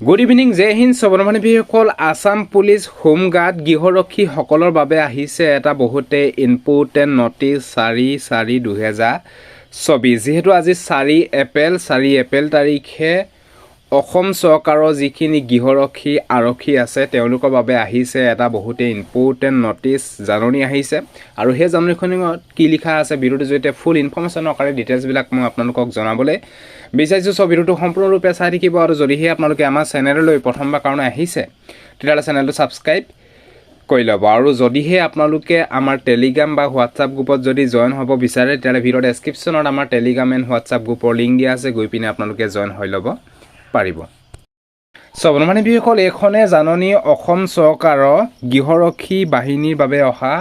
Good evening, জয় Hind সৰ্বমানৱীসকল। Assam police home guard গৃহৰক্ষীসকলৰ বাবে আহিছে এটা বহুতে ইম্পৰ্টেণ্ট নটিছ 4/4/2024। যিহেতু আজি 4 এপ্ৰিল তাৰিখে অসম চৰকাৰৰ যিখিনি গৃহৰক্ষী আৰক্ষী আছে তেওঁলোকৰ বাবে আহিছে এটা বহুতে ইম্পৰ্টেণ্ট নটিছ জাননী আহিছে। আৰু সেই জাননীখনত কি লিখা আছে ভিডিঅ'টোৰ জৰিয়তে ফুল ইনফৰ্মেশ্যনৰ আকাৰে ডিটেইলছবিলাক মই আপোনালোকক জনাবলৈ বিচাৰিছোঁ। সব ভিডিঅ'টো সম্পূৰ্ণৰূপে চাই থাকিব। আৰু যদিহে আপোনালোকে আমাৰ চেনেললৈ প্ৰথমবাৰ কাৰণে আহিছে তেতিয়াহ'লে চেনেলটো ছাবস্ক্ৰাইব কৰি ল'ব। আৰু যদিহে আপোনালোকে আমাৰ টেলিগ্ৰাম বা হোৱাটছআপ গ্ৰুপত যদি জইন হ'ব বিচাৰে তেতিয়াহ'লে ভিডিঅ'ৰ ডেছক্ৰিপশ্যনত আমাৰ টেলিগ্ৰাম এণ্ড হোৱাটছআপ গ্ৰুপৰ লিংক দিয়া আছে, গৈ পিনে আপোনালোকে জইন হৈ ল'ব পাৰিব। সৰ্বমানৱীসকল, এইখনে জাননী অসম চৰকাৰৰ গৃহৰক্ষী বাহিনীৰ বাবে অহা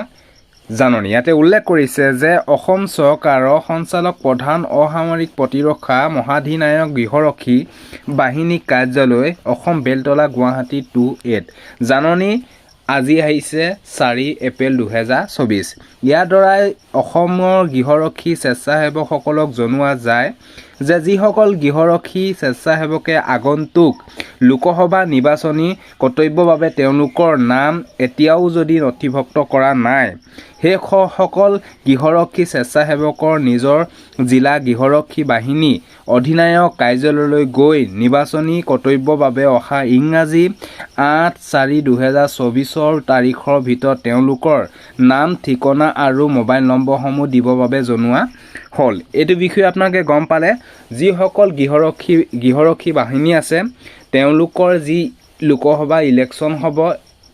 জাননী। ইয়াতে উল্লেখ কৰিছে যে অসম চৰকাৰৰ সঞ্চালক প্ৰধান অসামৰিক প্ৰতিৰক্ষা মহাধিনায়ক গৃহৰক্ষী বাহিনী কাৰ্যালয় অসম বেলতলা গুৱাহাটী 28। জাননী আজি আহিছে 4 এপ্ৰিল 2024। ইয়াৰ দ্বাৰাই অসমৰ গৃহৰক্ষী স্বেচ্ছাসেৱকসকলক জনোৱা যায় যে যিসকল গৃহৰক্ষী স্বেচ্ছাসেৱকে আগন্তুক লোকসভা নিৰ্বাচনী কৰ্তব্যৰ বাবে তেওঁলোকৰ নাম এতিয়াও যদি নথিভুক্ত কৰা নাই, সেইসকল গৃহৰক্ষী স্বেচ্ছাসেৱকৰ নিজৰ জিলা গৃহৰক্ষী বাহিনী অধিনায়ক কাৰ্যালয়লৈ গৈ নিৰ্বাচনী কৰ্তব্যৰ বাবে অহা ইংৰাজী 8/4/2024 তাৰিখৰ ভিতৰত তেওঁলোকৰ নাম, ঠিকনা আৰু মোবাইল নম্বৰসমূহ দিবৰ বাবে জনোৱা হ'ল। এইটো বিষয়ে আপোনালোকে গম পালে। যিসকল গৃহৰক্ষী বাহিনী আছে তেওঁলোকৰ যি লোকসভা ইলেকশ্যন হ'ব,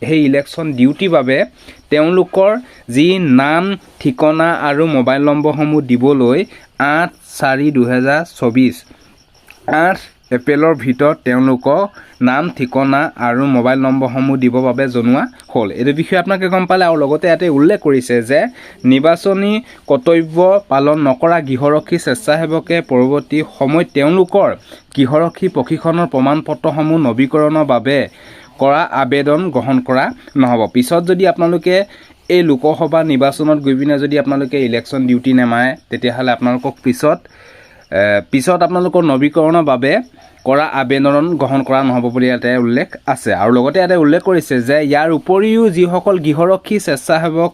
সেই ইলেকশ্যন ডিউটিৰ বাবে তেওঁলোকৰ যি নাম, ঠিকনা আৰু মোবাইল নম্বৰসমূহ দিবলৈ 8/4/2024 8 এপ্ৰিলৰ ভিতৰত তেওঁলোকৰ নাম, ঠিকনা আৰু মোবাইল নম্বৰসমূহ দিবৰ বাবে জনোৱা হ'ল। এইটো বিষয়ে আপোনালোকে গম পালে। আৰু লগতে ইয়াতে উল্লেখ কৰিছে যে নিৰ্বাচনী কৰ্তব্য পালন নকৰা গৃহৰক্ষী স্বেচ্ছাসেৱকে পৰৱৰ্তী সময়ত তেওঁলোকৰ গৃহৰক্ষী প্ৰশিক্ষণৰ প্ৰমাণপত্ৰসমূহ নৱীকৰণৰ বাবে কৰা আবেদন গ্ৰহণ কৰা নহ'ব। পিছত যদি আপোনালোকে এই লোকসভা নিৰ্বাচনত গৈ পিনে যদি আপোনালোকে ইলেকশ্যন ডিউটি নেমাৰে তেতিয়াহ'লে আপোনালোকক পিছত আপোনালোকৰ নৱীকৰণৰ বাবে কৰা আবেদন গ্ৰহণ কৰা নহ'ব বুলি ইয়াতে উল্লেখ আছে। আৰু লগতে ইয়াতে উল্লেখ কৰিছে যে ইয়াৰ উপৰিও যিসকল গৃহৰক্ষী স্বেচ্ছাসেৱক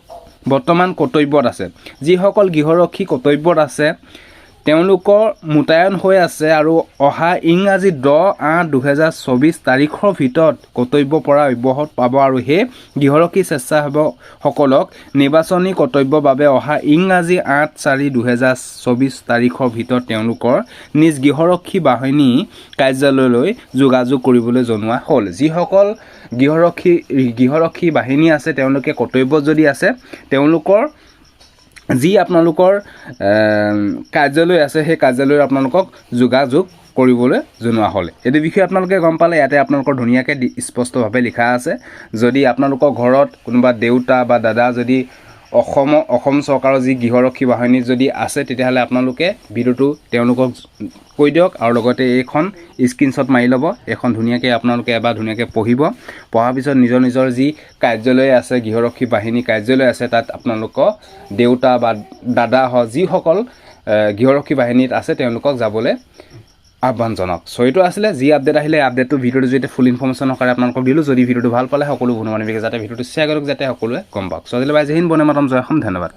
বৰ্তমান কৰ্তব্যত আছে, যিসকল গৃহৰক্ষী কৰ্তব্যত আছে তেওঁলোকৰ মোতায়েন হৈ আছে আৰু অহা ইংৰাজী 10/8/2024 তাৰিখৰ ভিতৰত কৰ্তব্যৰ পৰা অব্যাহত পাব। আৰু সেই গৃহৰক্ষী স্বেচ্ছাসেৱকসকলক নিৰ্বাচনী কৰ্তব্যৰ বাবে অহা ইংৰাজী 8/4/2024 তাৰিখৰ ভিতৰত তেওঁলোকৰ নিজ গৃহৰক্ষী বাহিনী কাৰ্যালয়লৈ যোগাযোগ কৰিবলৈ জনোৱা হ'ল। যিসকল গৃহৰক্ষী বাহিনী আছে তেওঁলোকে কৰ্তব্যত যদি আছে তেওঁলোকৰ যি আপোনালোকৰ কাৰ্যালয় আছে সেই কাৰ্যালয়ত আপোনালোকক যোগাযোগ কৰিবলৈ জনোৱা হ'ল। এইটো বিষয়ে আপোনালোকে গম পালে। ইয়াতে আপোনালোকৰ ধুনীয়াকৈ স্পষ্টভাৱে লিখা আছে। যদি আপোনালোকৰ ঘৰত কোনোবা দেউতা বা দাদা যদি অসম চৰকাৰৰ যি গৃহৰক্ষী বাহিনীত যদি আছে তেতিয়াহ'লে আপোনালোকে ভিডিঅ'টো তেওঁলোকক কৈ দিয়ক। আৰু লগতে এইখন স্ক্ৰীনশ্বট মাৰি ল'ব। এইখন ধুনীয়াকৈ আপোনালোকে এবাৰ ধুনীয়াকৈ পঢ়িব। পঢ়াৰ পিছত নিজৰ যি কাৰ্যালয় আছে, গৃহৰক্ষী বাহিনী কাৰ্যালয় আছে, তাত আপোনালোকৰ দেউতা বা দাদা হওক যিসকল গৃহৰক্ষী বাহিনীত আছে তেওঁলোকক যাবলৈ আহ্বান জনাওক। এইটো আছিলে যি আপডেট আহিলে আপডেটটো ভিডিঅ'টোৰ জৰিয়তে ফুল ইনফৰ্মেশ্যন আকাৰে আপোনালোকক দিলোঁ। যদি ভিডিঅ'টো ভাল পালে সকলো বন্ধু বান্ধৱীকে যাতে ভিডিঅ'টো শ্বেয়াৰ কৰক যাতে সকলোৱে গম পাওক। আজিলৈ বাই, জয় হিন্দ, বন্দে মাতৰম, জয় অসম, ধন্যবাদ।